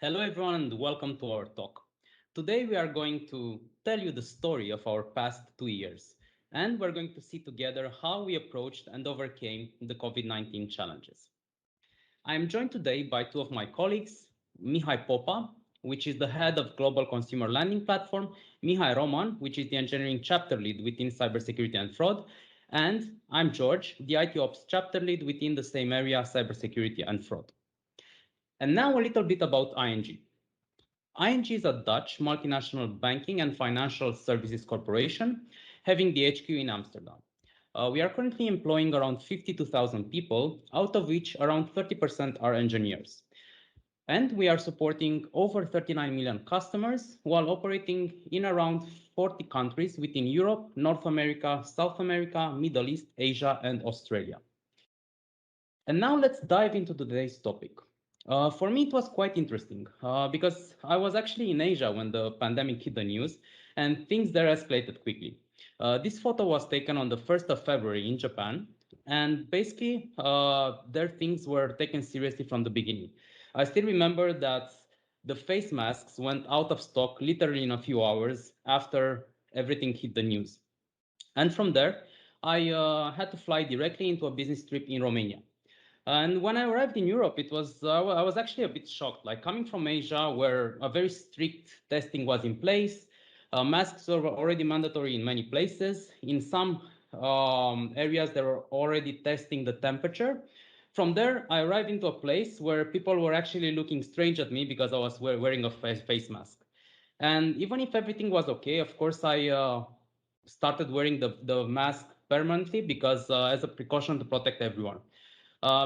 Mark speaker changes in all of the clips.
Speaker 1: Hello everyone and welcome to our talk. Today we are going to tell you the story of our past 2 years and we're going to see together how we approached and overcame the COVID-19 challenges. I am joined today by two of my colleagues, Mihai Popa, which is the head of Global Consumer Lending Platform, Mihai Roman, which is the engineering chapter lead within cybersecurity and fraud, and I'm George, the IT ops chapter lead within the same area, cybersecurity and fraud. And now a little bit about ING. ING is a Dutch multinational banking and financial services corporation having the HQ in Amsterdam. We are currently employing around 52,000 people, out of which around 30% are engineers. And we are supporting over 39 million customers while operating in around 40 countries within Europe, North America, South America, Middle East, Asia, and Australia. And now let's dive into today's topic. For me, it was quite interesting because I was actually in Asia when the pandemic hit the news and things there escalated quickly. This photo was taken on the 1st of February in Japan, and basically their things were taken seriously from the beginning. I still remember that the face masks went out of stock literally in a few hours after everything hit the news. And from there, I had to fly directly into a business trip in Romania. And when I arrived in Europe, I was actually a bit shocked. Like coming from Asia, where a very strict testing was in place, masks were already mandatory in many places. In some areas, they were already testing the temperature. From there, I arrived into a place where people were actually looking strange at me because I was wearing a face mask. And even if everything was okay, of course, I started wearing the mask permanently because as a precaution to protect everyone.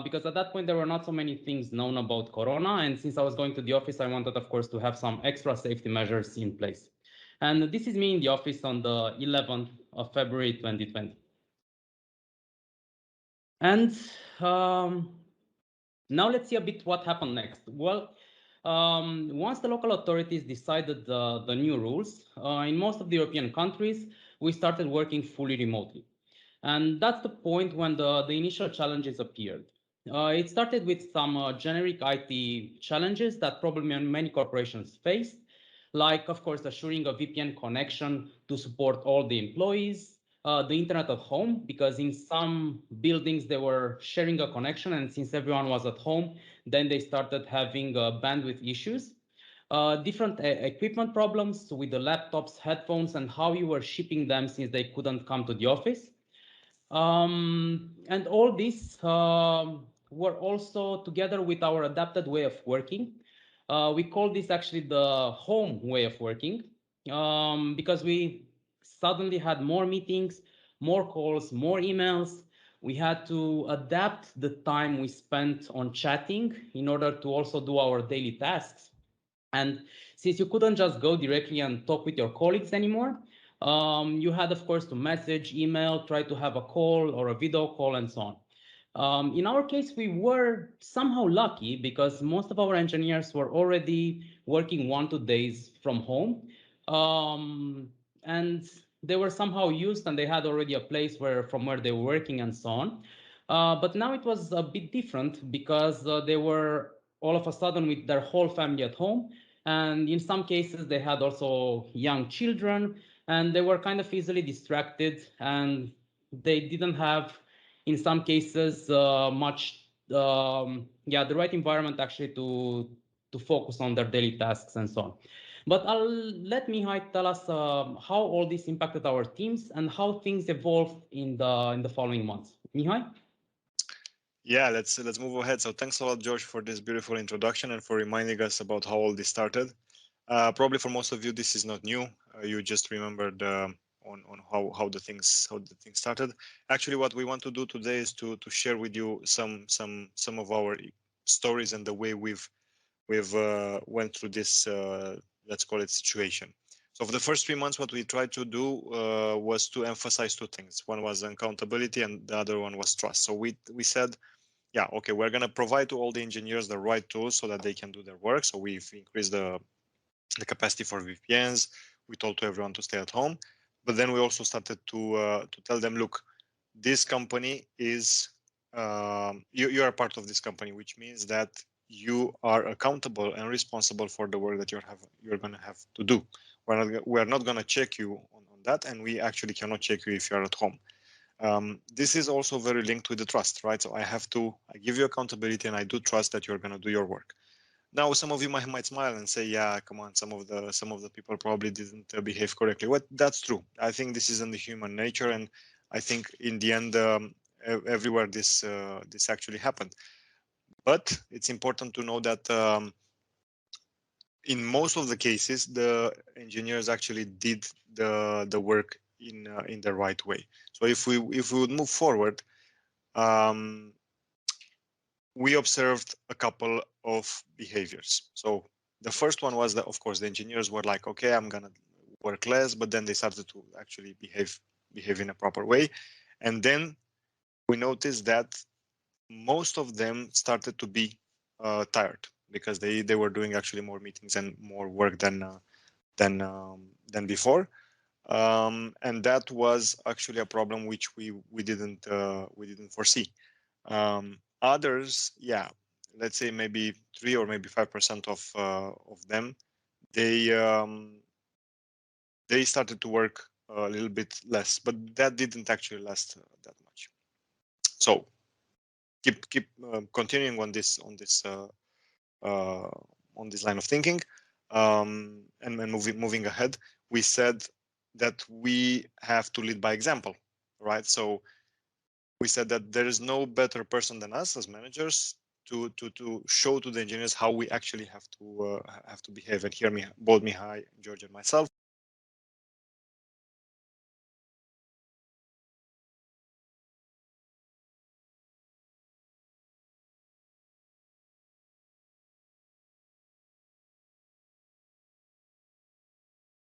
Speaker 1: Because at that point, there were not so many things known about Corona. And since I was going to the office, I wanted, of course, to have some extra safety measures in place. And this is me in the office on the 11th of February, 2020. And now let's see a bit what happened next. Well, once the local authorities decided the new rules, in most of the European countries, we started working fully remotely. And that's the point when the initial challenges appeared. It started with some generic IT challenges that probably many corporations faced, like, of course, assuring a VPN connection to support all the employees, the internet at home, because in some buildings they were sharing a connection, and since everyone was at home, then they started having bandwidth issues. Different equipment problems with the laptops, headphones, and how you were shipping them since they couldn't come to the office. And all these were also together with our adapted way of working. We call this actually the home way of working because we suddenly had more meetings, more calls, more emails. We had to adapt the time we spent on chatting in order to also do our daily tasks. And since you couldn't just go directly and talk with your colleagues anymore, you had, of course, to message, email, try to have a call or a video call, and so on. In our case, we were somehow lucky because most of our engineers were already working 1 2 days from home. And they were somehow used and they had already a place from where they were working and so on. But now it was a bit different because they were all of a sudden with their whole family at home. And in some cases, they had also young children and they were kind of easily distracted and they didn't have, in some cases, the right environment actually to focus on their daily tasks and so on. But I'll let Mihai tell us how all this impacted our teams and how things evolved in the following months. Mihai?
Speaker 2: Yeah, let's move ahead. So thanks a lot, George, for this beautiful introduction and for reminding us about how all this started. Probably for most of you, this is not new. You just remembered on how the things started. Actually, what we want to do today is to share with you some of our stories and the way we've went through this let's call it situation. So for the first 3 months, what we tried to do was to emphasize two things. One was accountability, and the other one was trust. So we said, yeah, okay, we're going to provide to all the engineers the right tools so that they can do their work. So we've increased the capacity for VPNs. We told to everyone to stay at home, but then we also started to tell them, look, this company is you are part of this company, which means that you are accountable and responsible for the work that you're going to have to do. We're not going to check you on that, and we actually cannot check you if you're at home. This is also very linked with the trust, right? So I give you accountability, and I do trust that you're going to do your work. Now, some of you might smile and say, "Yeah, come on, some of the people probably didn't behave correctly." What That's true. I think this is in the human nature, and I think in the end, everywhere this actually happened. But it's important to know that in most of the cases, the engineers actually did the work in the right way. So if we would move forward, um, we observed a couple of behaviors. So the first one was that, of course, the engineers were like, okay, I'm gonna work less, but then they started to actually behave in a proper way, and then we noticed that most of them started to be tired because they were doing actually more meetings and more work than before, and that was actually a problem which we didn't foresee. Others, yeah, let's say maybe 3 or maybe 5% of them, they started to work a little bit less, but that didn't actually last that much. So keep continuing uh, on this line of thinking, and moving ahead. We said that we have to lead by example, right? So we said that there is no better person than us as managers to show to the engineers how we actually have to behave. And here, both Mihai, George, and myself